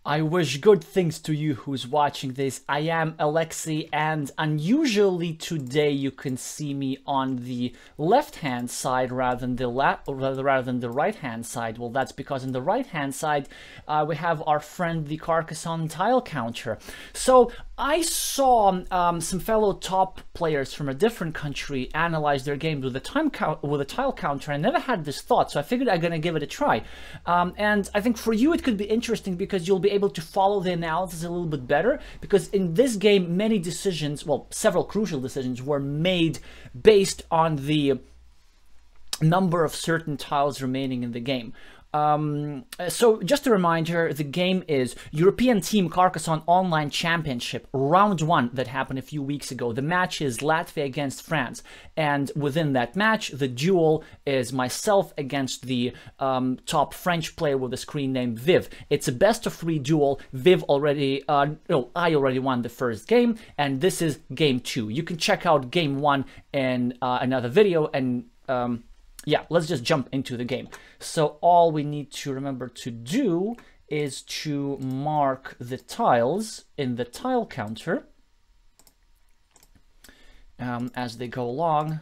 I wish good things to you who's watching this. I am Alexey, and unusually today you can see me on the left-hand side rather than the right-hand side. Well, that's because on the right-hand side we have our friend the Carcassonne tile counter. So I saw some fellow top players from a different country analyze their games with a tile counter. I never had this thought, so I figured I'm gonna give it a try. And I think for you it could be interesting because you'll be able to follow the analysis a little bit better, because in this game many decisions, well, several crucial decisions were made based on the number of certain tiles remaining in the game. So just a reminder, the game is European Team Carcassonne Online Championship, round 1 that happened a few weeks ago. The match is Latvia against France, and within that match, the duel is myself against the top French player with a screen name Viv. It's a best-of-3 duel. Viv already, I already won the first game, and this is game 2. You can check out game 1 in another video, and yeah, let's just jump into the game. So all we need to remember to do is to mark the tiles in the tile counter as they go along,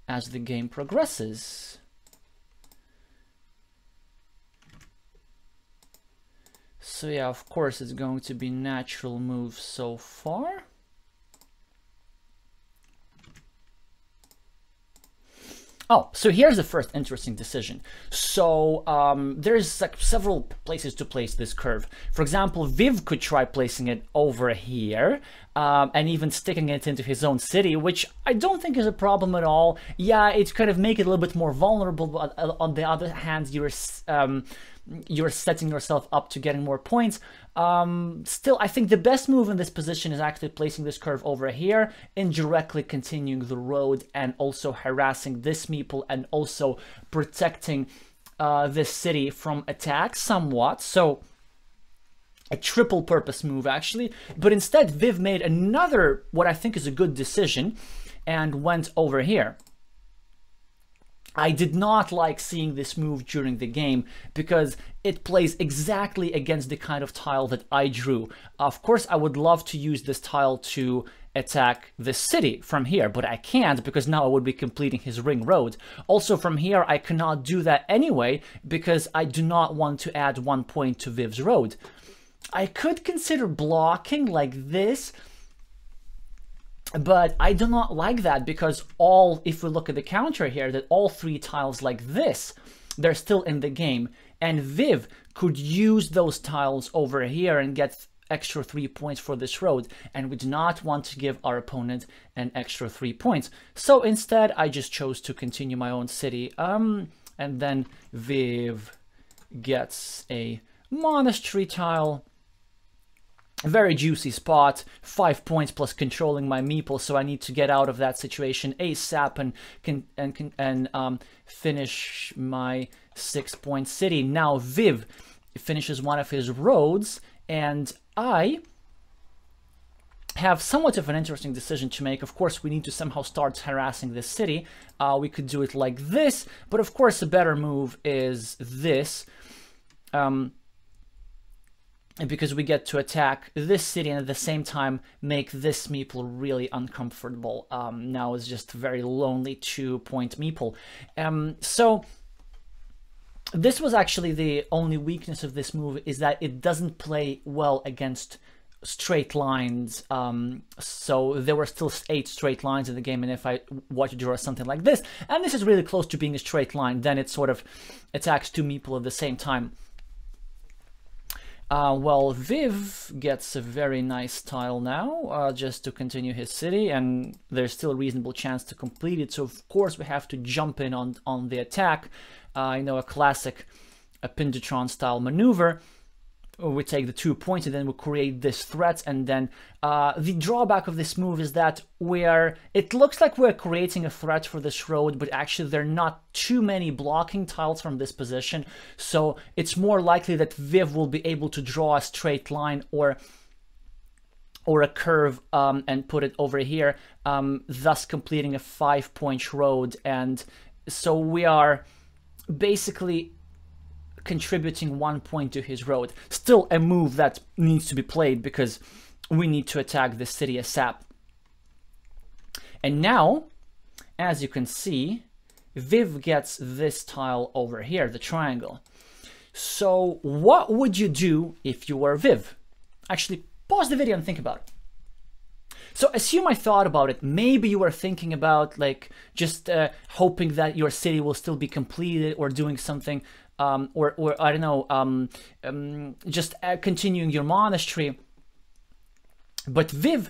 as the game progresses. So yeah, of course it's going to be natural moves so far. Oh, so here's the first interesting decision. So there's like several places to place this curve. For example, Viv could try placing it over here and even sticking it into his own city, which I don't think is a problem at all. Yeah, it kind of make it a little bit more vulnerable, but on the other hand, you're setting yourself up to getting more points. Still, I think the best move in this position is actually placing this curve over here, indirectly continuing the road and also harassing this meeple and also protecting this city from attack somewhat. So a triple purpose move actually, but instead Viv made another, what I think is a good decision, and went over here. I did not like seeing this move during the game because it plays exactly against the kind of tile that I drew. Of course, I would love to use this tile to attack the city from here, but I can't because now I would be completing his ring road. Also from here, I cannot do that anyway because I do not want to add 1 point to Viv's road. I could consider blocking like this, but I do not like that because if we look at the counter here, that all 3 tiles like this, they're still in the game. And Viv could use those tiles over here and get extra 3 points for this road. And we do not want to give our opponent an extra 3 points. So instead, I just chose to continue my own city. And then Viv gets a monastery tile. Very juicy spot, 5 points plus controlling my meeple, so I need to get out of that situation ASAP and finish my 6-point city. Now Viv finishes one of his roads, and I have somewhat of an interesting decision to make. Of course, we need to somehow start harassing this city. We could do it like this, but of course a better move is this. Because we get to attack this city and at the same time make this meeple really uncomfortable. Now it's just a very lonely 2-point meeple. So this was actually the only weakness of this move, is that it doesn't play well against straight lines. So there were still 8 straight lines in the game, and if I were to draw something like this, and this is really close to being a straight line, then it sort of attacks 2 meeple at the same time. Well, Viv gets a very nice tile now, just to continue his city, and there's still a reasonable chance to complete it, so of course we have to jump in on the attack. You know, a classic Pindutron style maneuver. We take the 2 points and then we create this threat, and then the drawback of this move is that it looks like we're creating a threat for this road, but actually there are not too many blocking tiles from this position, so it's more likely that Viv will be able to draw a straight line or a curve and put it over here, thus completing a 5-point road. And so we are basically contributing 1 point to his road. Still a move that needs to be played because we need to attack the city ASAP. And now, as you can see, Viv gets this tile over here, the triangle. So what would you do if you were Viv? Actually, pause the video and think about it. So assume I thought about it. Maybe you were thinking about like just hoping that your city will still be completed or doing something, or I don't know, just continuing your monastery. But Viv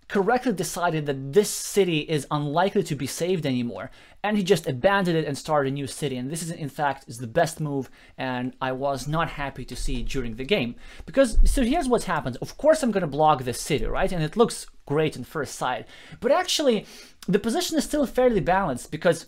correctly decided that this city is unlikely to be saved anymore, and he just abandoned it and started a new city. And this is, in fact, is the best move, and I was not happy to see it during the game. Because, so here's what happens. Of course I'm going to block this city, right? And it looks great on first sight. But actually, the position is still fairly balanced because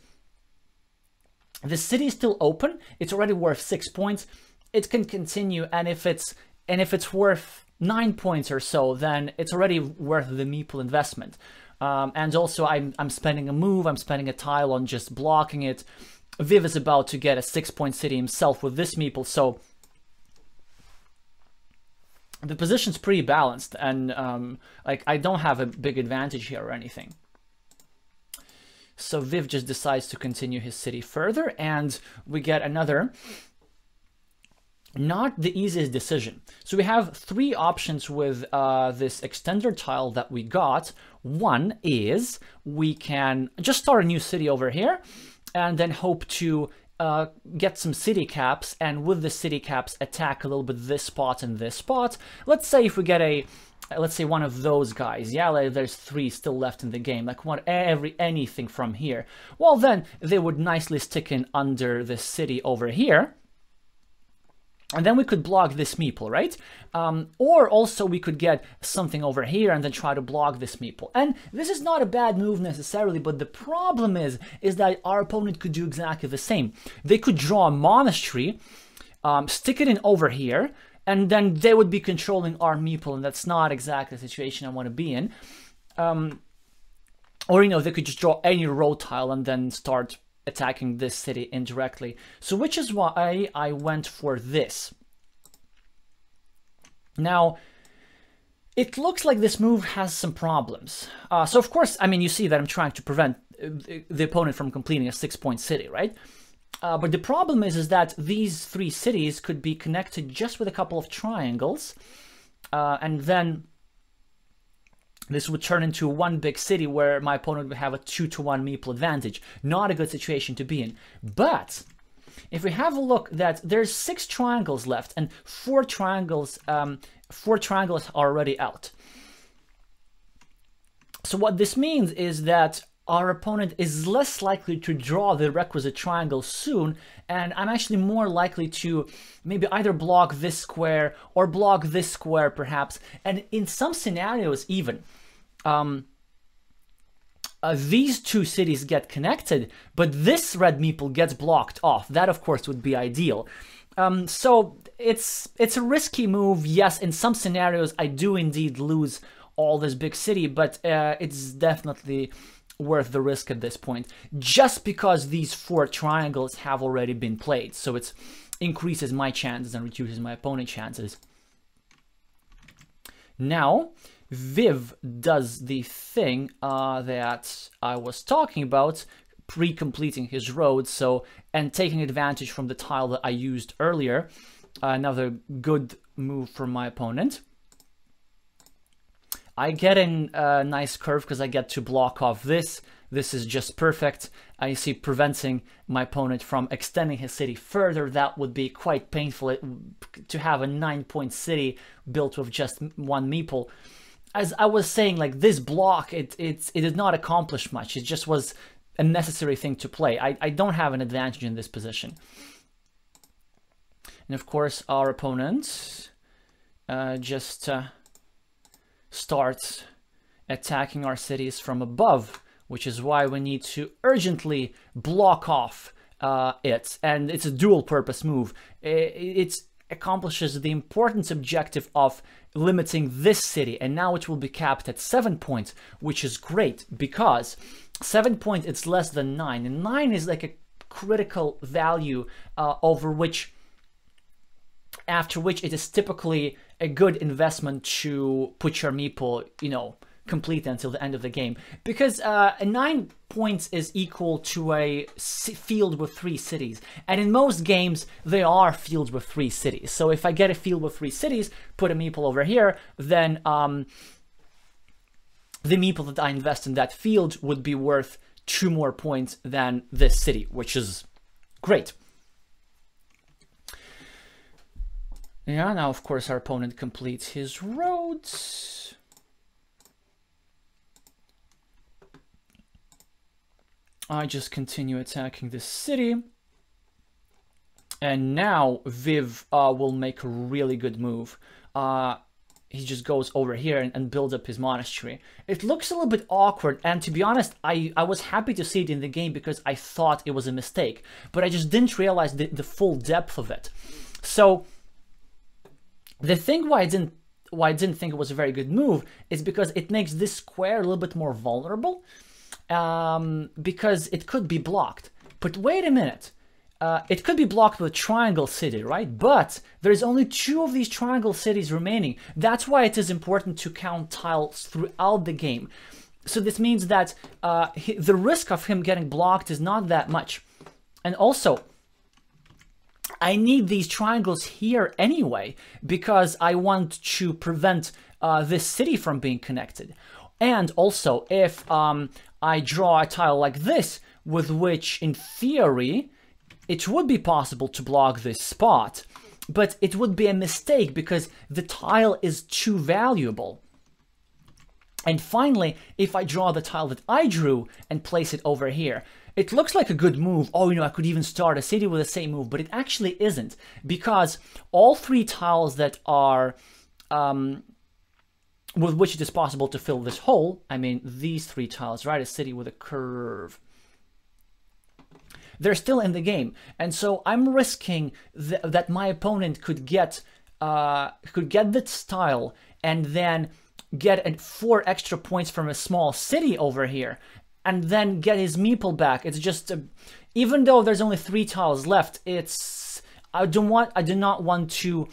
the city is still open. It's already worth 6 points. It can continue, and if it's worth 9 points or so, then it's already worth the meeple investment. And also I'm spending a move, I'm spending a tile on just blocking it. Viv is about to get a 6-point city himself with this meeple, so the position's pretty balanced, and like I don't have a big advantage here or anything. So Viv just decides to continue his city further, and we get another not the easiest decision. So we have 3 options with this extender tile that we got. One is we can just start a new city over here and then hope to get some city caps, and with the city caps attack a little bit this spot and this spot. Let's say if we get a, let's say one of those guys, yeah, like there's 3 still left in the game, like anything from here. Well, then they would nicely stick in under the city over here. And then we could block this meeple, right? Or also we could get something over here and then try to block this meeple. And this is not a bad move necessarily, but the problem is that our opponent could do exactly the same. They could draw a monastery, stick it in over here, and then they would be controlling our meeple, and that's not exactly the situation I want to be in. Or, you know, they could just draw any road tile and then start attacking this city indirectly. So which is why I went for this. Now, it looks like this move has some problems. So of course, I mean, you see that I'm trying to prevent the opponent from completing a 6-point city, right? But the problem is that these 3 cities could be connected just with a couple of triangles, and then this would turn into one big city where my opponent would have a 2-to-1 meeple advantage. Not a good situation to be in. But if we have a look, that there's 6 triangles left, and 4 triangles are already out. So what this means is that our opponent is less likely to draw the requisite triangle soon, and I'm actually more likely to maybe either block this square or block this square perhaps, and in some scenarios even these 2 cities get connected, but this red meeple gets blocked off. That of course would be ideal. So it's a risky move. Yes, in some scenarios I do indeed lose all this big city, but it's definitely worth the risk at this point, just because these 4 triangles have already been played. So it increases my chances and reduces my opponent's chances. Now, Viv does the thing that I was talking about, pre-completing his road, so, and taking advantage from the tile that I used earlier. Another good move from my opponent. I get in a nice curve because I get to block off this. This is just perfect. You see, preventing my opponent from extending his city further. That would be quite painful to have a 9-point city built with just 1 meeple. As I was saying, like this block, it did not accomplish much. It just was a necessary thing to play. I don't have an advantage in this position. And of course, our opponent just starts attacking our cities from above, which is why we need to urgently block off it. And it's a dual purpose move. It accomplishes the important objective of limiting this city, and now it will be capped at 7 points, which is great because 7 points, it's less than 9, and 9 is like a critical value over which after which it is typically a good investment to put your meeple, you know, complete until the end of the game, because 9 points is equal to a field with 3 cities, and in most games they are fields with 3 cities. So if I get a field with 3 cities, put a meeple over here, then the meeple that I invest in that field would be worth 2 more points than this city, which is great. Yeah, now of course our opponent completes his roads. I just continue attacking this city. And now Viv will make a really good move. He just goes over here and builds up his monastery. It looks a little bit awkward, and to be honest, I was happy to see it in the game because I thought it was a mistake, but I just didn't realize the full depth of it. So the thing why I didn't think it was a very good move is because it makes this square a little bit more vulnerable, because it could be blocked. But wait a minute. It could be blocked with a triangle city, right? But there's only 2 of these triangle cities remaining. That's why it is important to count tiles throughout the game. So this means that the risk of him getting blocked is not that much. And also, I need these triangles here anyway, because I want to prevent this city from being connected. And also, if I draw a tile like this, with which, in theory, it would be possible to block this spot, but it would be a mistake because the tile is too valuable. And finally, if I draw the tile that I drew and place it over here, it looks like a good move. Oh, you know, I could even start a city with the same move, but it actually isn't, because all 3 tiles that are with which it is possible to fill this hole, I mean these 3 tiles, right, a city with a curve, they're still in the game, and so I'm risking that my opponent could get this tile and then get 4 extra points from a small city over here, and then get his meeple back. It's just even though there's only 3 tiles left, I do not want to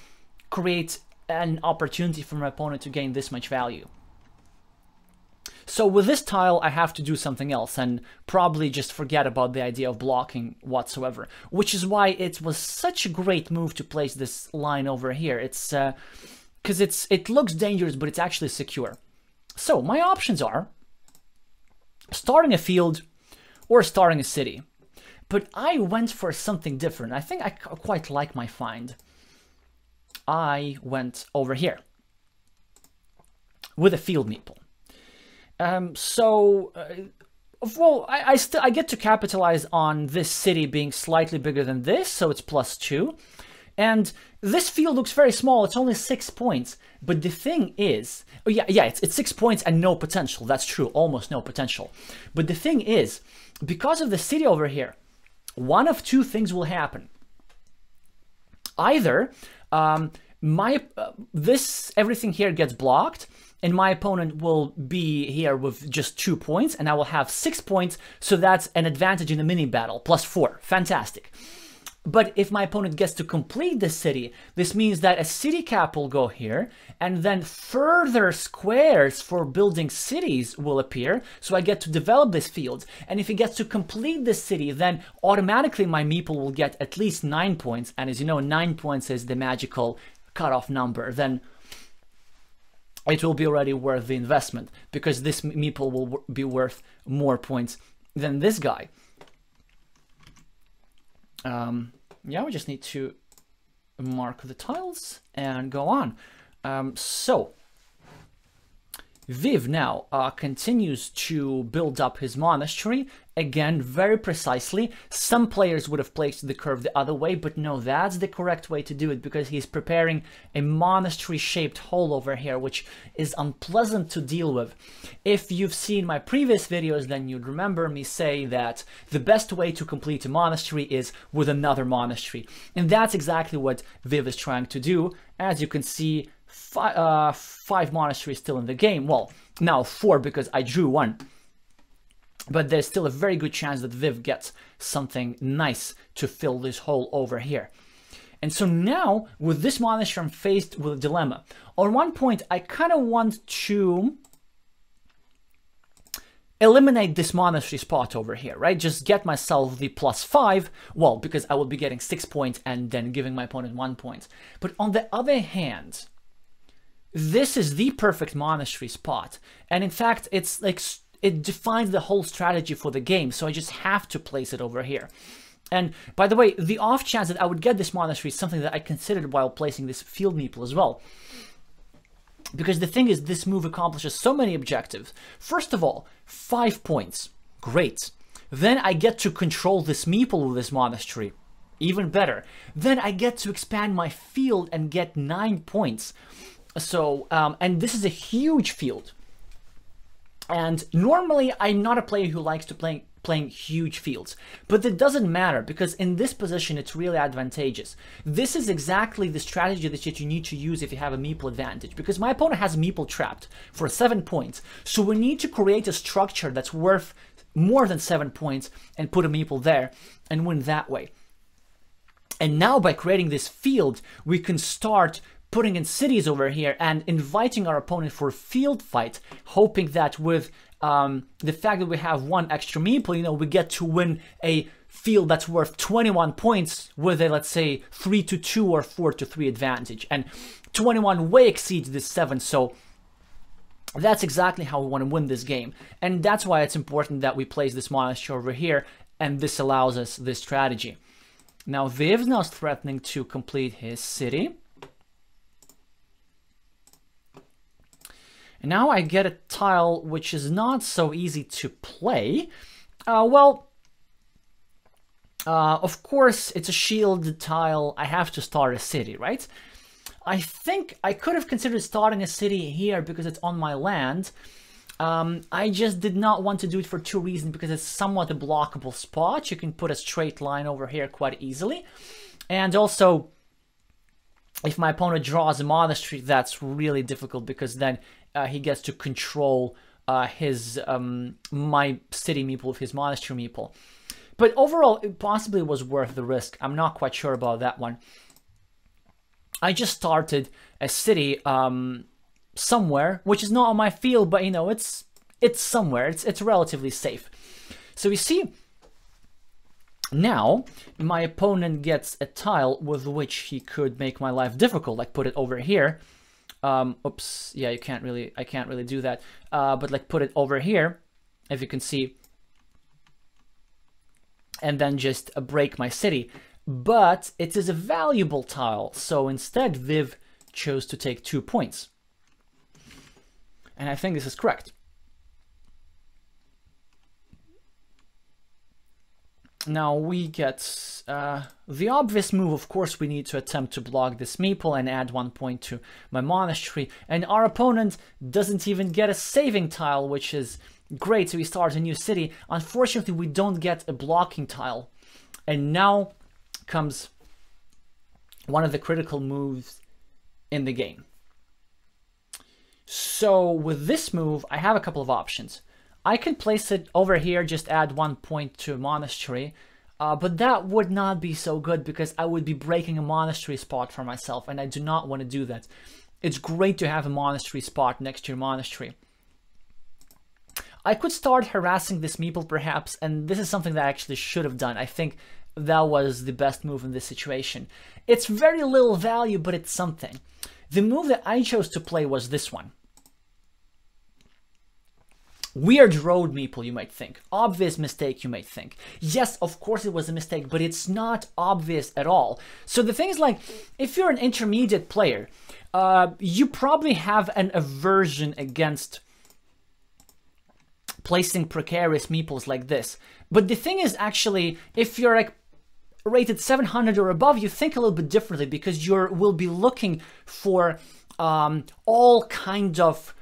create an opportunity for my opponent to gain this much value. So with this tile, I have to do something else and probably just forget about the idea of blocking whatsoever, which is why it was such a great move to place this line over here. It's because it looks dangerous, but it's actually secure. So my options are starting a field or starting a city, but I went for something different. I think I quite like my find. I went over here with a field meeple. Well, I get to capitalize on this city being slightly bigger than this, so it's +2. And this field looks very small. It's only 6 points. But the thing is, oh yeah, it's 6 points and no potential. That's true, almost no potential. But the thing is, because of the city over here, one of 2 things will happen. Either everything here gets blocked, and my opponent will be here with just 2 points, and I will have 6 points, so that's an advantage in the mini battle, +4, fantastic. But if my opponent gets to complete the city, this means that a city cap will go here, and then further squares for building cities will appear, so I get to develop this field. And if he gets to complete this city, then automatically my meeple will get at least 9 points, and as you know, 9 points is the magical cutoff number. Then it will be already worth the investment, because this meeple will be worth more points than this guy. Yeah, we just need to mark the tiles and go on. So Viv now continues to build up his monastery, again very precisely. Some players would have placed the curve the other way, but no, that's the correct way to do it, because he's preparing a monastery shaped hole over here, which is unpleasant to deal with. If you've seen my previous videos, then you'd remember me say that the best way to complete a monastery is with another monastery, and that's exactly what Viv is trying to do. As you can see, 5 monasteries still in the game. Well, now 4 because I drew 1. But there's still a very good chance that Viv gets something nice to fill this hole over here. And so now, with this monastery, I'm faced with a dilemma. On one point, I kind of want to eliminate this monastery spot over here, right? Just get myself the +5, well, because I will be getting 6 points and then giving my opponent 1 point. But on the other hand, this is the perfect monastery spot. And in fact, it's like, it defines the whole strategy for the game, so I just have to place it over here. And by the way, the off chance that I would get this monastery is something that I considered while placing this field meeple as well. Because the thing is, this move accomplishes so many objectives. First of all, 5 points. Great. Then I get to control this meeple with this monastery. Even better. Then I get to expand my field and get 9 points. So, and this is a huge field. And normally, I'm not a player who likes to playing huge fields. But it doesn't matter, because in this position, it's really advantageous. This is exactly the strategy that you need to use if you have a meeple advantage. Because my opponent has a meeple trapped for 7 points. So we need to create a structure that's worth more than 7 points and put a meeple there and win that way. And now by creating this field, we can start putting in cities over here and inviting our opponent for a field fight, hoping that with the fact that we have 1 extra meeple, you know, we get to win a field that's worth 21 points with a, let's say, 3-2 or 4-3 advantage. And 21 way exceeds this 7, so that's exactly how we want to win this game. And that's why it's important that we place this monastery over here, and this allows us this strategy. Now, Viv's now threatening to complete his city. And now I get a tile which is not so easy to play. Of course, it's a shielded tile. I have to start a city, right? I think I could have considered starting a city here because it's on my land. I just did not want to do it for 2 reasons, because it's somewhat a blockable spot. You can put a straight line over here quite easily. And also, if my opponent draws a monastery, that's really difficult, because then he gets to control his my city meeple with his monastery meeple. But overall, it possibly was worth the risk. I'm not quite sure about that one. I just started a city somewhere, which is not on my field, but you know, it's somewhere. It's relatively safe. So you see, now my opponent gets a tile with which he could make my life difficult, like put it over here. Oops, yeah, I can't really do that. But like put it over here, if you can see, and then just break my city. But it is a valuable tile, so instead Viv chose to take 2 points. And I think this is correct. Now we get the obvious move. Of course, we need to attempt to block this meeple and add 1 point to my monastery. And our opponent doesn't even get a saving tile, which is great. So we start a new city. Unfortunately, we don't get a blocking tile. And now comes one of the critical moves in the game. So with this move, I have a couple of options. I can place it over here, just add 1 point to a monastery, but that would not be so good because I would be breaking a monastery spot for myself, and I do not want to do that. It's great to have a monastery spot next to your monastery. I could start harassing this meeple perhaps, and this is something that I actually should have done. I think that was the best move in this situation. It's very little value, but it's something. The move that I chose to play was this one. Weird road meeple, you might think. Obvious mistake, you might think. Yes, of course it was a mistake, but it's not obvious at all. So the thing is, like, if you're an intermediate player, you probably have an aversion against placing precarious meeples like this. But the thing is, actually, if you're like rated 700 or above, you think a little bit differently because you will be looking for all kind of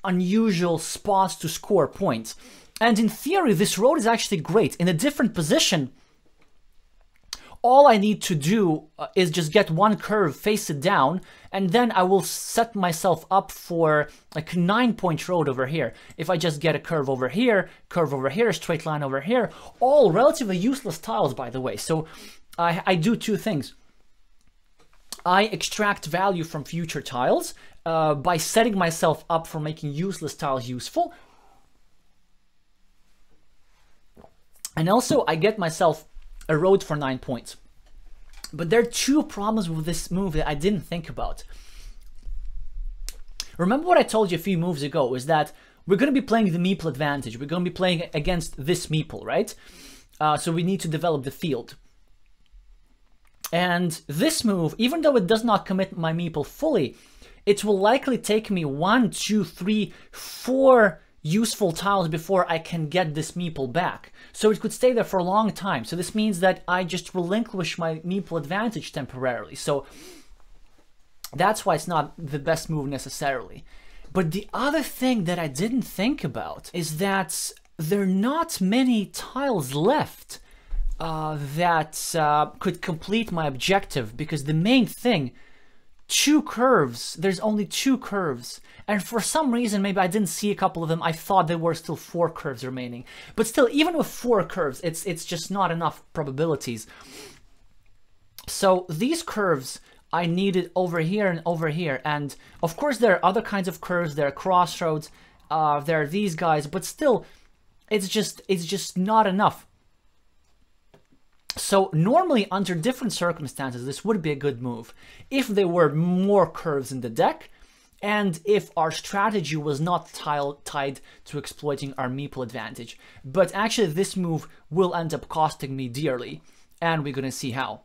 unusual spots to score points. And in theory, this road is actually great. In a different position, all I need to do is just get one curve, face it down, and then I will set myself up for like a 9-point road over here. If I just get a curve over here, straight line over here, all relatively useless tiles, by the way. So I do two things. I extract value from future tiles by setting myself up for making useless tiles useful. And also I get myself a road for 9 points. But there are two problems with this move that I didn't think about. Remember what I told you a few moves ago, is that we're going to be playing the meeple advantage. We're going to be playing against this meeple, right? So we need to develop the field. And this move, even though it does not commit my meeple fully, it will likely take me 1, 2, 3, 4 useful tiles before I can get this meeple back. So it could stay there for a long time. So this means that I just relinquish my meeple advantage temporarily. So that's why it's not the best move necessarily. But the other thing that I didn't think about is that there are not many tiles left that could complete my objective, because the main thing, 2 curves, there's only 2 curves. And for some reason, maybe I didn't see a couple of them, I thought there were still 4 curves remaining. But still, even with 4 curves, it's just not enough probabilities. So these curves I needed over here and over here. And of course, there are other kinds of curves, there are crossroads, there are these guys, but still, it's just not enough. So normally, under different circumstances, this would be a good move if there were more curves in the deck, and if our strategy was not tied to exploiting our meeple advantage. But actually, this move will end up costing me dearly, and we're gonna see how.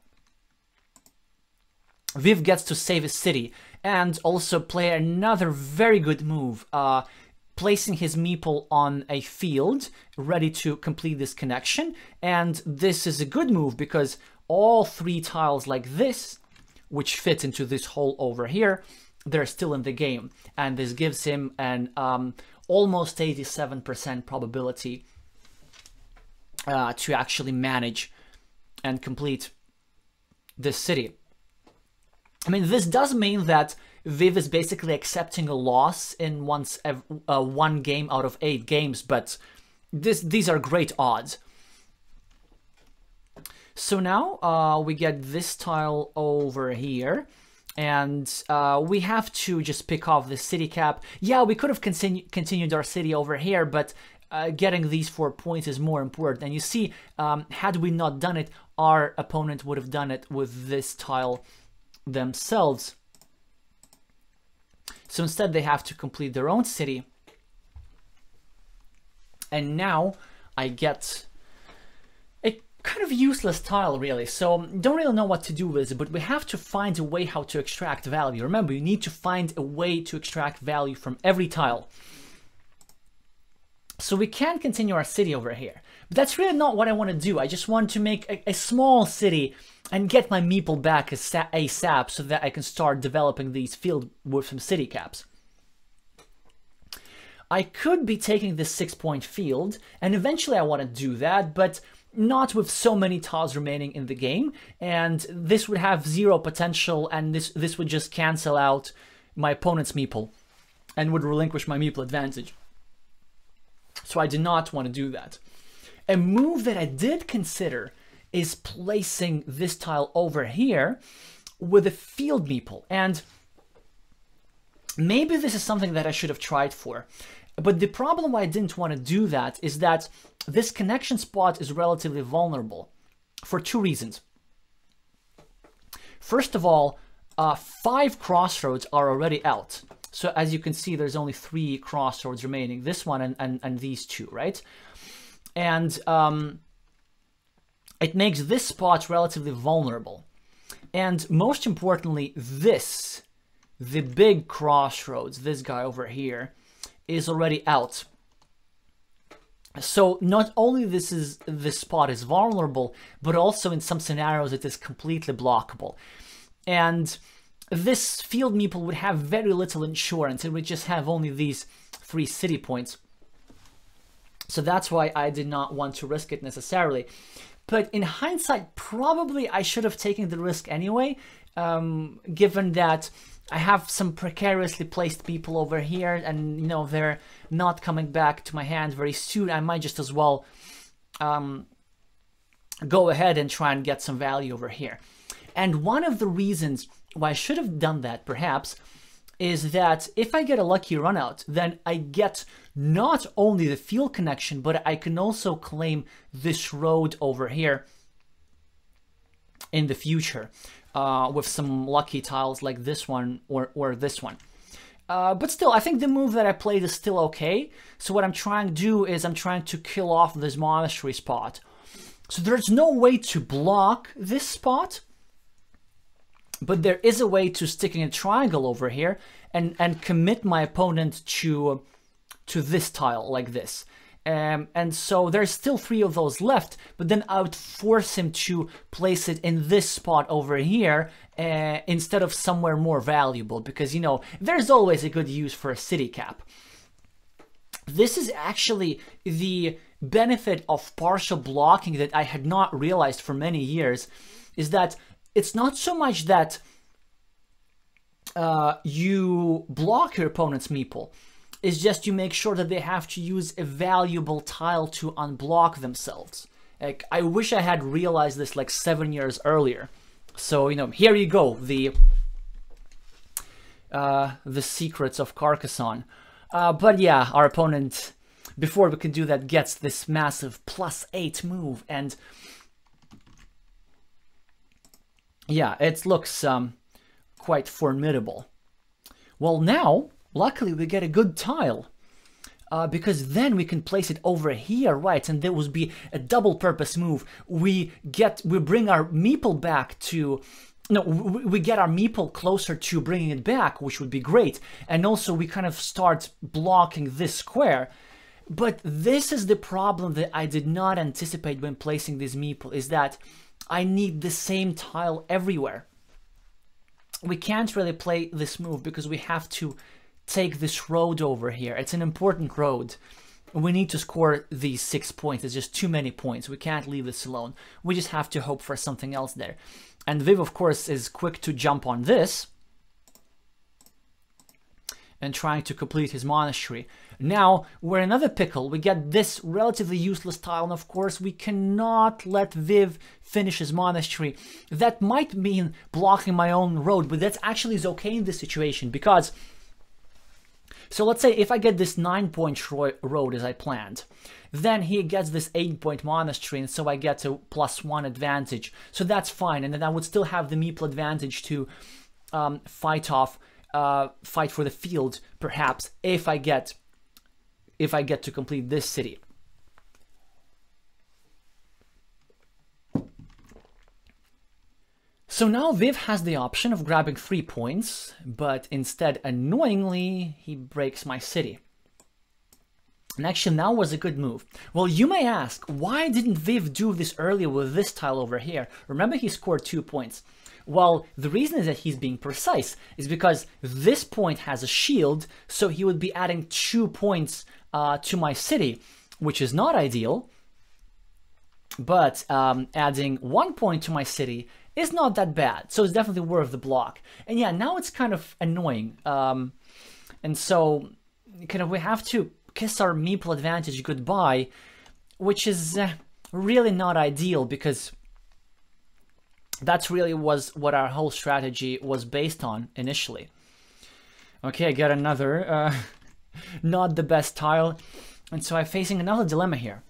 Viv gets to save his city and also play another very good move, placing his meeple on a field ready to complete this connection. And this is a good move because all 3 tiles like this, which fit into this hole over here, they're still in the game. And this gives him an almost 87% probability to actually manage and complete this city. I mean, this does mean that Viv is basically accepting a loss in one game out of 8 games, but these are great odds. So now we get this tile over here, and we have to just pick off the city cap. Yeah, we could have continued our city over here, but getting these 4 points is more important. And you see, had we not done it, our opponent would have done it with this tile themselves. So instead they have to complete their own city. And now I get a kind of useless tile, really. So don't really know what to do with it, but we have to find a way how to extract value. Remember, you need to find a way to extract value from every tile. So we can continue our city over here. But that's really not what I want to do. I just want to make a small city and get my meeple back ASAP so that I can start developing these field with some city caps. I could be taking this 6-point field, and eventually I want to do that, but not with so many tiles remaining in the game, and this would have 0 potential, and this would just cancel out my opponent's meeple and would relinquish my meeple advantage. So I did not want to do that. A move that I did consider is placing this tile over here with a field meeple. And maybe this is something that I should have tried for. But the problem why I didn't want to do that is that this connection spot is relatively vulnerable for 2 reasons. First of all, 5 crossroads are already out. So as you can see, there's only 3 crossroads remaining, this one and these 2, right? And it makes this spot relatively vulnerable. And most importantly, the big crossroads, this guy over here, is already out. So not only this spot is vulnerable, but also in some scenarios it is completely blockable. And this field meeple would have very little insurance. It would just have only these 3 city points. So that's why I did not want to risk it necessarily. But in hindsight, probably I should have taken the risk anyway, given that I have some precariously placed people over here and, you know, they're not coming back to my hand very soon. I might just as well go ahead and try and get some value over here. And one of the reasons why I should have done that perhaps is that if I get a lucky run out, then I get not only the field connection, but I can also claim this road over here in the future with some lucky tiles like this one or this one. But still, I think the move that I played is still okay. So what I'm trying to do is I'm trying to kill off this monastery spot. So there's no way to block this spot, but there is a way to sticking a triangle over here and commit my opponent to this tile like this. And so there's still 3 of those left, but then I would force him to place it in this spot over here instead of somewhere more valuable, because, you know, there's always a good use for a city cap. This is actually the benefit of partial blocking that I had not realized for many years, is that it's not so much that you block your opponent's meeple. It's just you make sure that they have to use a valuable tile to unblock themselves. Like, I wish I had realized this like 7 years earlier. So, you know, here you go, the secrets of Carcassonne. But yeah, our opponent, before we can do that, gets this massive +8 move, and yeah, it looks quite formidable. Well, now, luckily, we get a good tile, because then we can place it over here, right? And there would be a double-purpose move. We bring our meeple back to, no, we get our meeple closer to bringing it back, which would be great. And also, we kind of start blocking this square. But this is the problem that I did not anticipate when placing this meeple, is that I need the same tile everywhere. We can't really play this move because we have to take this road over here. It's an important road. We need to score these 6 points. It's just too many points. We can't leave this alone. We just have to hope for something else there. And Viv, of course, is quick to jump on this and trying to complete his monastery. Now, we're in another pickle. We get this relatively useless tile, and of course, we cannot let Viv finish his monastery. That might mean blocking my own road, but that actually is okay in this situation, because, so let's say if I get this 9-point road as I planned, then he gets this 8-point monastery, and so I get a +1 advantage. So that's fine, and then I would still have the meeple advantage to fight for the field, perhaps, if I get to complete this city. So now Viv has the option of grabbing 3 points, but instead, annoyingly, he breaks my city. And actually, now was a good move. Well, you may ask, why didn't Viv do this earlier with this tile over here? Remember, he scored 2 points. Well, the reason is that he's being precise, is because this point has a shield, so he would be adding 2 points to my city, which is not ideal. But adding 1 point to my city is not that bad, so it's definitely worth the block. And yeah, now it's kind of annoying. And so, kind of, we have to kiss our meeple advantage goodbye, which is really not ideal, because that's really was what our whole strategy was based on initially. Okay, I got another not the best tile, and so I'm facing another dilemma here.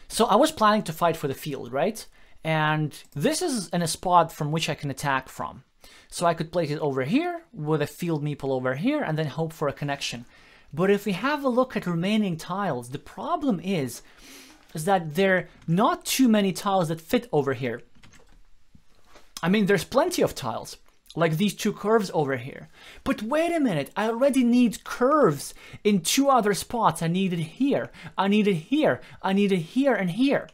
So I was planning to fight for the field, right? And this is in a spot from which I can attack from. So I could place it over here with a field meeple over here and then hope for a connection. But if we have a look at remaining tiles, the problem is that there are not too many tiles that fit over here. I mean, there's plenty of tiles, like these 2 curves over here. But wait a minute, I already need curves in 2 other spots. I need it here, I need it here, I need it here and here.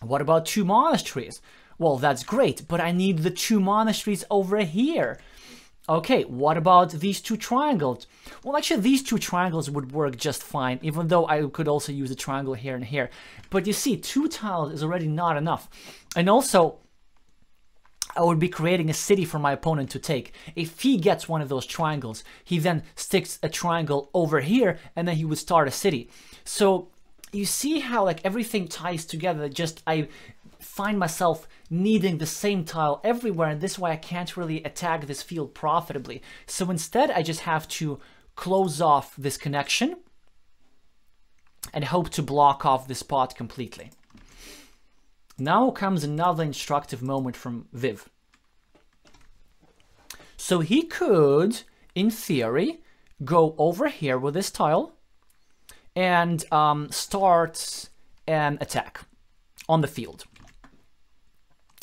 What about 2 monasteries? Well, that's great, but I need the 2 monasteries over here. Okay, what about these 2 triangles? Well, actually, these 2 triangles would work just fine, even though I could also use a triangle here and here. But you see, 2 tiles is already not enough. And also, I would be creating a city for my opponent to take. If he gets one of those triangles, he then sticks a triangle over here, and then he would start a city. So you see how like everything ties together. Just find myself needing the same tile everywhere, and this way I can't really attack this field profitably. So instead, I just have to close off this connection and hope to block off this pot completely. Now comes another instructive moment from Viv. So he could, in theory, go over here with this tile and start an attack on the field,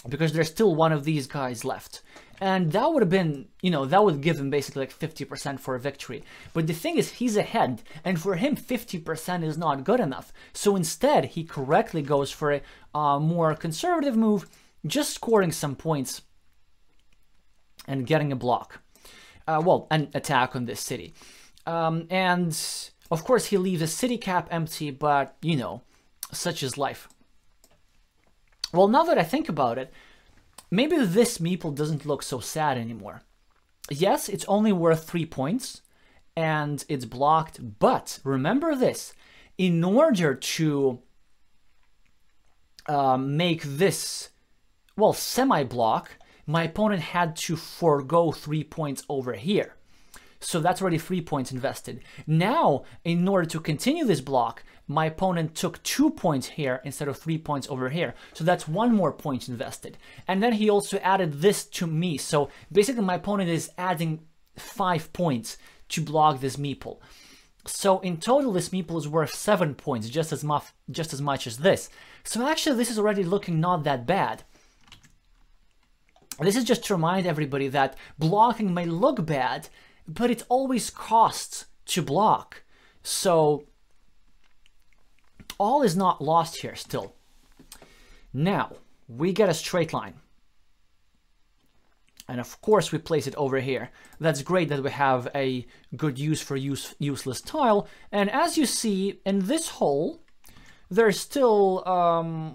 because there's still one of these guys left. And that would have been, you know, that would give him basically like 50% for a victory. But the thing is, he's ahead, and for him 50% is not good enough. So instead, he correctly goes for a more conservative move, just scoring some points and getting a block. Well, an attack on this city. And of course, he leaves a city cap empty, but, you know, such is life. Well, now that I think about it, maybe this meeple doesn't look so sad anymore. Yes, it's only worth 3 points, and it's blocked, but remember this, in order to make this, well, semi-block, my opponent had to forego 3 points over here. So that's already 3 points invested. Now, in order to continue this block, my opponent took 2 points here instead of 3 points over here. So that's 1 more point invested. And then he also added this to me. So basically my opponent is adding 5 points to block this meeple. So in total, this meeple is worth 7 points, just as much as this. So actually, this is already looking not that bad. This is just to remind everybody that blocking may look bad, but it always costs to block. So all is not lost here still. Now, we get a straight line. And of course we place it over here. That's great that we have a good use for useless tile. And as you see, in this hole, there's still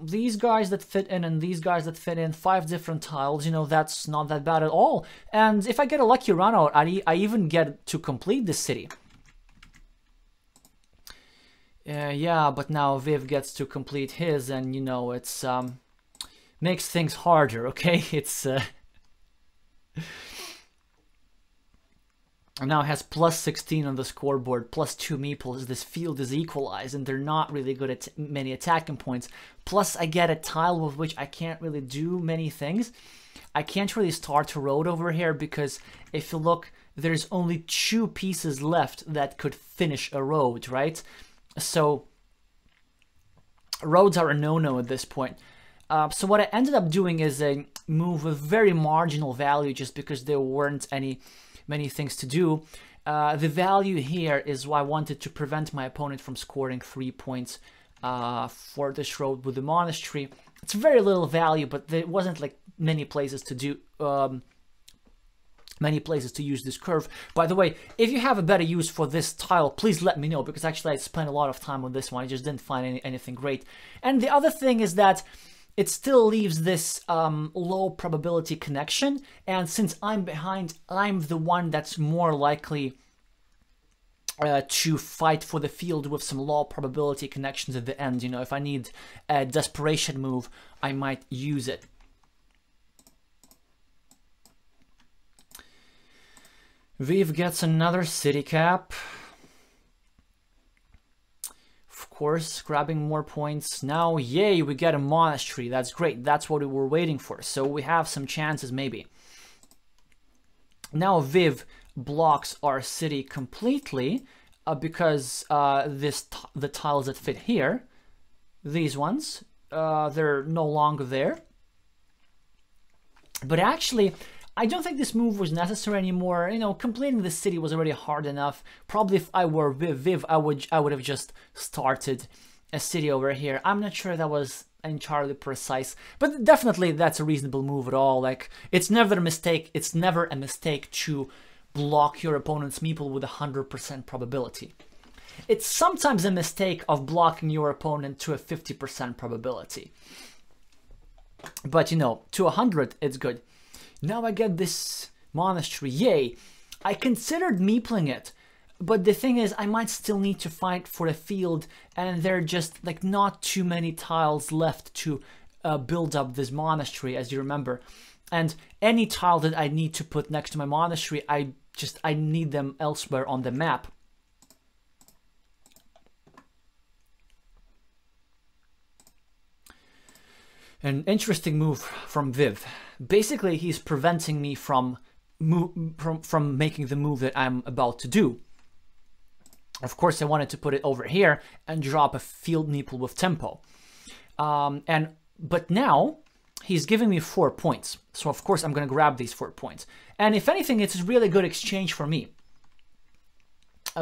these guys that fit in and these guys that fit in, 5 different tiles. You know, that's not that bad at all. And if I get a lucky run out, I even get to complete this city. Yeah, but now Viv gets to complete his, and you know, it's makes things harder, okay? It's now has plus 16 on the scoreboard, plus 2 meeples. This field is equalized, and they're not really good at many attacking points. Plus, I get a tile with which I can't really do many things. I can't really start a road over here, because if you look, there's only 2 pieces left that could finish a road, right? So roads are a no-no at this point. So what I ended up doing is a move with very marginal value, just because there weren't many things to do. The value here is why I wanted to prevent my opponent from scoring 3 points for this road with the monastery. It's very little value, but there wasn't like many places to do. Many places to use this curve. By the way, if you have a better use for this tile, please let me know, because actually I spent a lot of time on this one. I just didn't find anything great. And the other thing is that it still leaves this low probability connection, and since I'm behind, I'm the one that's more likely to fight for the field with some low probability connections at the end. You know, if I need a desperation move, I might use it. Viv gets another city cap. Of course, grabbing more points. Now, yay, we get a monastery. That's great. That's what we were waiting for. So we have some chances, maybe. Now Viv blocks our city completely because the tiles that fit here, these ones, they're no longer there. But actually, I don't think this move was necessary anymore. You know, completing the city was already hard enough. Probably if I were Viv, I would have just started a city over here. I'm not sure that was entirely precise, but definitely that's a reasonable move at all. Like, it's never a mistake. It's never a mistake to block your opponent's meeple with 100% probability. It's sometimes a mistake of blocking your opponent to a 50% probability. But you know, to 100, it's good. Now I get this monastery, yay! I considered meepling it, but the thing is, I might still need to fight for a field, and there are just like not too many tiles left to build up this monastery, as you remember. And any tile that I need to put next to my monastery, I need them elsewhere on the map. An interesting move from Viv. Basically, he's preventing me from making the move that I'm about to do. Of course, I wanted to put it over here and drop a field meeple with tempo. But now he's giving me 4 points. So of course I'm going to grab these 4 points. And if anything, it's a really good exchange for me.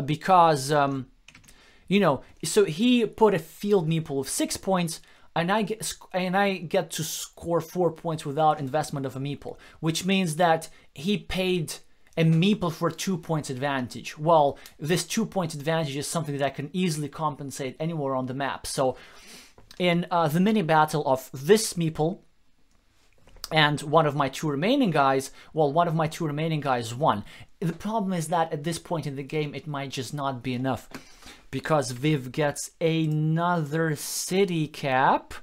Because, you know, so he put a field meeple of 6 points, and I get to score 4 points without investment of a meeple, which means that he paid a meeple for 2 points advantage. Well, this 2 point advantage is something that I can easily compensate anywhere on the map. So in the mini battle of this meeple and one of my 2 remaining guys, well, one of my 2 remaining guys won. The problem is that at this point in the game, it might just not be enough, because Viv gets another city cap.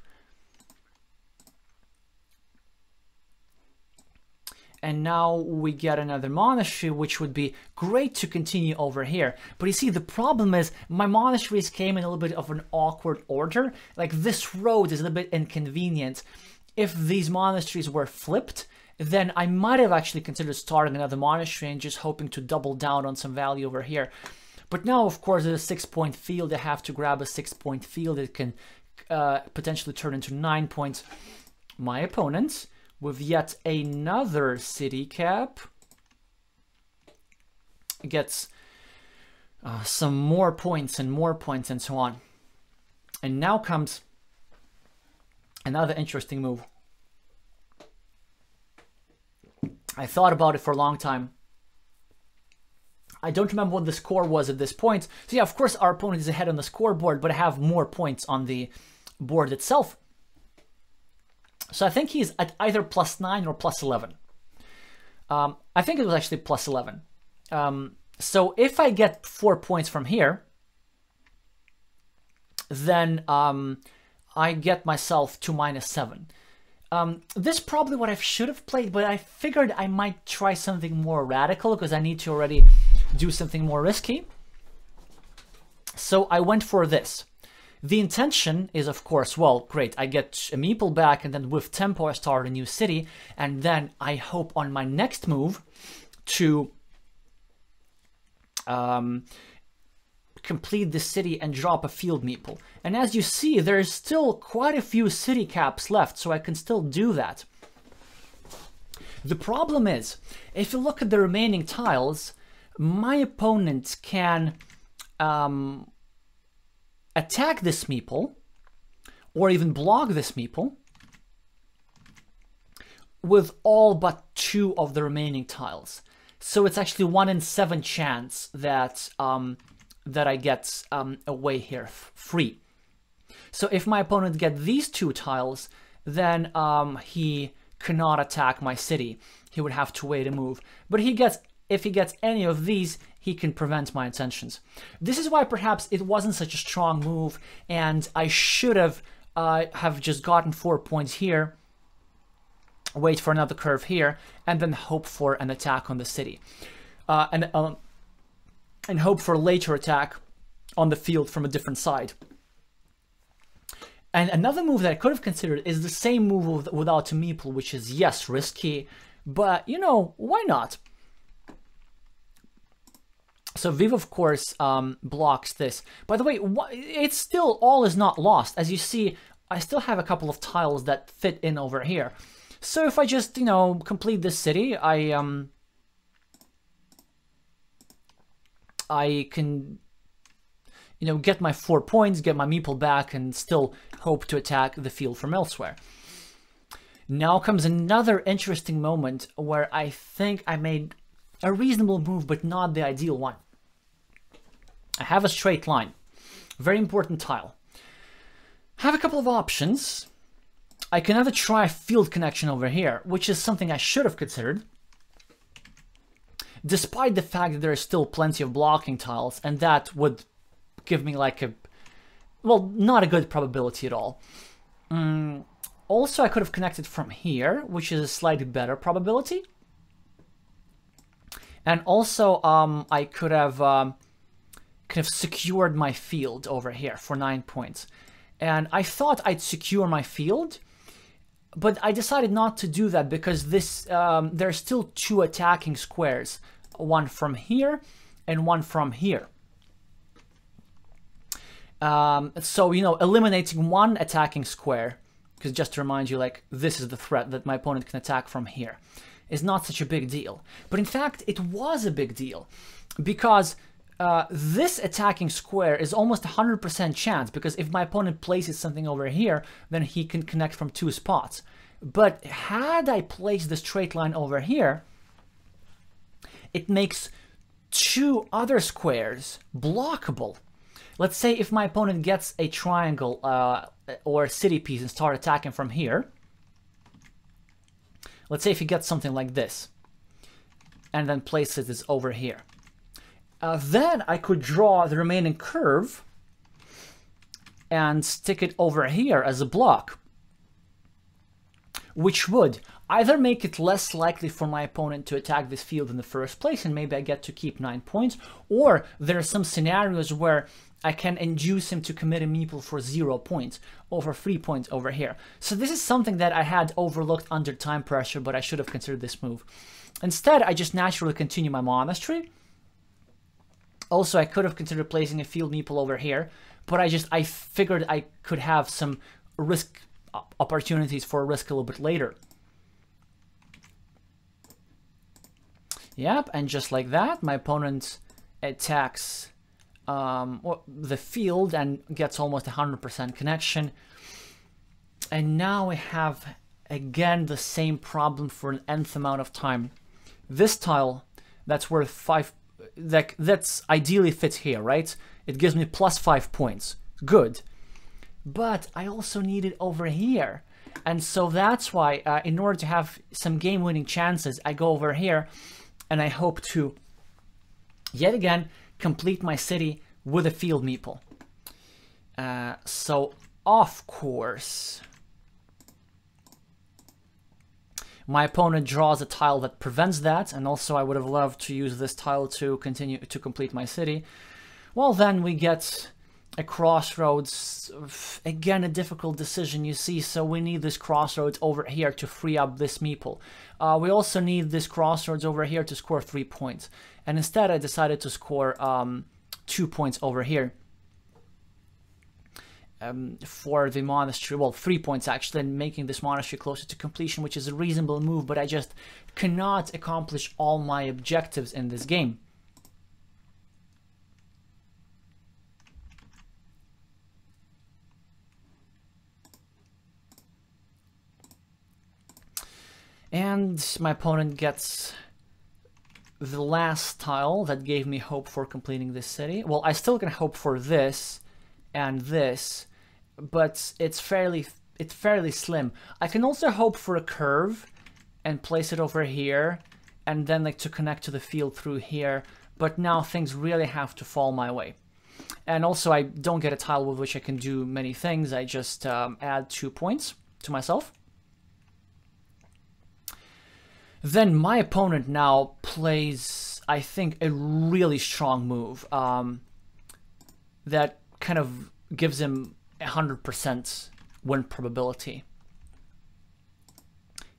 And now we get another monastery, which would be great to continue over here. But you see, the problem is my monasteries came in a little bit of an awkward order. Like, this road is a little bit inconvenient. If these monasteries were flipped, then I might have actually considered starting another monastery and just hoping to double down on some value over here. But now, of course, there's a 6 point field. I have to grab a 6 point field. It can potentially turn into 9 points. My opponent, with yet another city cap, gets some more points and so on. And now comes another interesting move. I thought about it for a long time. I don't remember what the score was at this point. So yeah, of course our opponent is ahead on the scoreboard, but I have more points on the board itself. So I think he's at either +9 or +11. I think it was actually +11. So if I get 4 points from here, then I get myself to -7. This is probably what I should have played, but I figured I might try something more radical because I need to already do something more risky. So I went for this. The intention is, of course, well, great, I get a meeple back, and then with tempo I start a new city, and then I hope on my next move to complete the city and drop a field meeple. And as you see, there's still quite a few city caps left, so I can still do that. The problem is, if you look at the remaining tiles, my opponent can attack this meeple, or even block this meeple, with all but 2 of the remaining tiles. So it's actually 1 in 7 chance that that I get away here free. So if my opponent gets these 2 tiles, then he cannot attack my city. He would have to wait a move. But if he gets any of these, he can prevent my intentions. This is why perhaps it wasn't such a strong move, and I should have just gotten 4 points here, wait for another curve here, and then hope for an attack on the city. And hope for a later attack on the field from a different side. And another move that I could have considered is the same move without a meeple, which is, yes, risky, but, you know, why not? So Viv, of course, blocks this. By the way, it's still, all is not lost. As you see, I still have a couple of tiles that fit in over here. So if I just, you know, complete this city, I can, you know, get my 4 points, get my meeple back, and still hope to attack the field from elsewhere. Now comes another interesting moment where I think I made a reasonable move, but not the ideal one. I have a straight line, very important tile. Have a couple of options. I can either try a field connection over here, which is something I should have considered, despite the fact that there is still plenty of blocking tiles, and that would give me like a, well, not a good probability at all. Also, I could have connected from here, which is a slightly better probability. And also, I could have kind of secured my field over here for 9 points. And I thought I'd secure my field, but I decided not to do that because this there's still 2 attacking squares, one from here and one from here. So, you know, eliminating one attacking square, because just to remind you, like, this is the threat that my opponent can attack from here, is not such a big deal. But in fact, it was a big deal, because this attacking square is almost 100% chance, because if my opponent places something over here, then he can connect from 2 spots. But had I placed the straight line over here, it makes 2 other squares blockable. Let's say if my opponent gets a triangle or a city piece and start attacking from here. Let's say if he gets something like this and then places this over here. Then I could draw the remaining curve and stick it over here as a block, which would either make it less likely for my opponent to attack this field in the first place, and maybe I get to keep 9 points, or there are some scenarios where I can induce him to commit a meeple for 0 points, over 3 points over here. So this is something that I had overlooked under time pressure, but I should have considered this move. Instead, I just naturally continue my monastery. Also, I could have considered placing a field meeple over here, but I figured I could have some risk opportunities for a risk a little bit later. Yep, and just like that, my opponent attacks the field and gets almost 100% connection. And now we have again the same problem for an nth amount of time. This tile that's worth 5, that's ideally fits here, right? It gives me plus 5 points. Good. But I also need it over here. And so that's why, in order to have some game-winning chances, I go over here and I hope to, yet again, complete my city with a field meeple. So, of course, my opponent draws a tile that prevents that, and also I would have loved to use this tile to continue to complete my city. Well, then we get a crossroads, again a difficult decision, you see, so we need this crossroads over here to free up this meeple. We also need this crossroads over here to score 3 points, and instead I decided to score 2 points over here for the monastery, well 3 points actually, and making this monastery closer to completion, which is a reasonable move, but I just cannot accomplish all my objectives in this game. And my opponent gets the last tile that gave me hope for completing this city. Well, I still can hope for this and this, but it's fairly slim. I can also hope for a curve and place it over here, and then like to connect to the field through here, but now things really have to fall my way. And also I don't get a tile with which I can do many things. I just add 2 points to myself. Then my opponent now plays, I think, a really strong move that kind of gives him 100% win probability.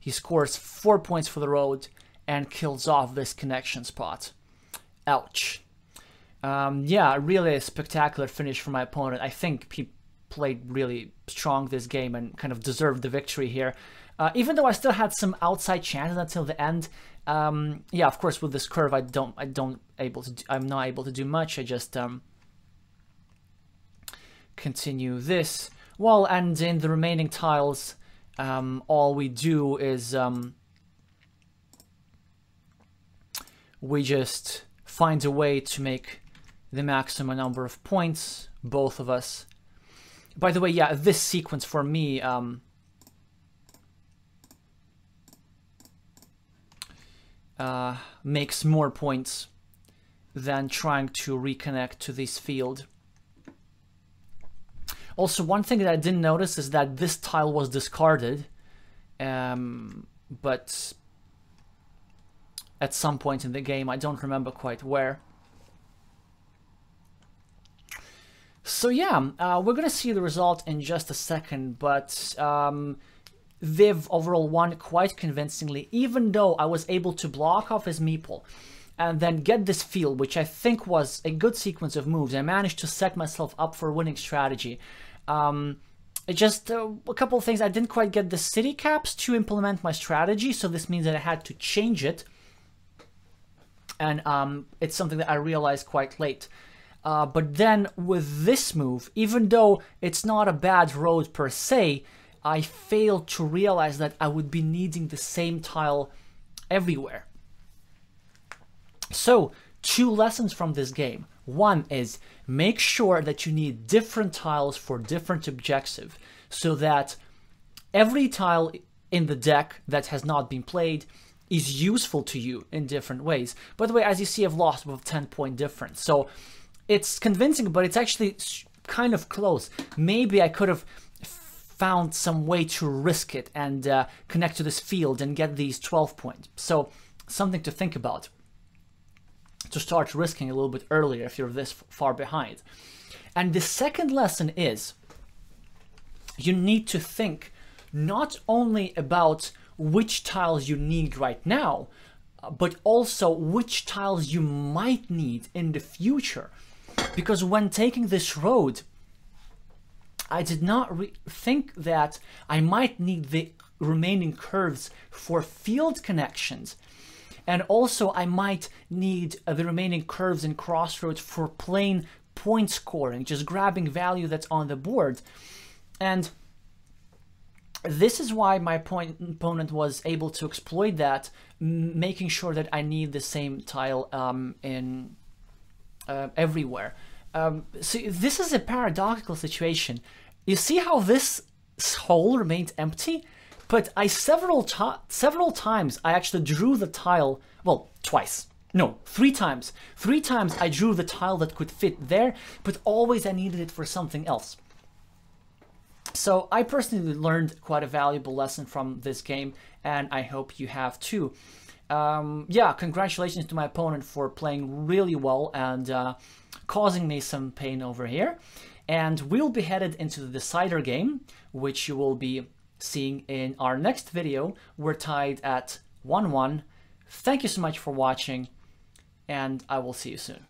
He scores 4 points for the road and kills off this connection spot. Ouch. Yeah, really a spectacular finish for my opponent. I think he played really strong this game and kind of deserved the victory here. Even though I still had some outside chances until the end, yeah, of course, with this curve, I'm not able to do much. I just continue this. Well, and in the remaining tiles, all we do is we just find a way to make the maximum number of points, both of us. By the way, yeah, this sequence for me makes more points than trying to reconnect to this field. Also, one thing that I didn't notice is that this tile was discarded, but at some point in the game, I don't remember quite where. So yeah, we're gonna see the result in just a second, but Viv overall won quite convincingly, even though I was able to block off his meeple and then get this field, which I think was a good sequence of moves. I managed to set myself up for a winning strategy. Just a couple of things. I didn't quite get the city caps to implement my strategy, so this means that I had to change it. And it's something that I realized quite late. But then with this move, even though it's not a bad road per se, I failed to realize that I would be needing the same tile everywhere. So, 2 lessons from this game. One is, make sure that you need different tiles for different objectives, so that every tile in the deck that has not been played is useful to you in different ways. By the way, as you see, I've lost with a 10-point difference. So, it's convincing, but it's actually kind of close. Maybe I could have found some way to risk it and connect to this field and get these 12 points. So something to think about, to start risking a little bit earlier if you're this far behind. And the second lesson is, you need to think not only about which tiles you need right now, but also which tiles you might need in the future. Because when taking this road, I did not think that I might need the remaining curves for field connections. And also I might need the remaining curves and crossroads for plain point scoring, just grabbing value that's on the board. And this is why my opponent was able to exploit that, making sure that I need the same tile everywhere. So this is a paradoxical situation. You see how this hole remained empty, but I several times I actually drew the tile. Well, twice. No, 3 times. 3 times I drew the tile that could fit there, but always I needed it for something else. So I personally learned quite a valuable lesson from this game, and I hope you have too. Yeah, congratulations to my opponent for playing really well and causing me some pain over here. And we'll be headed into the decider game, which you will be seeing in our next video. We're tied at 1-1. Thank you so much for watching, and I will see you soon.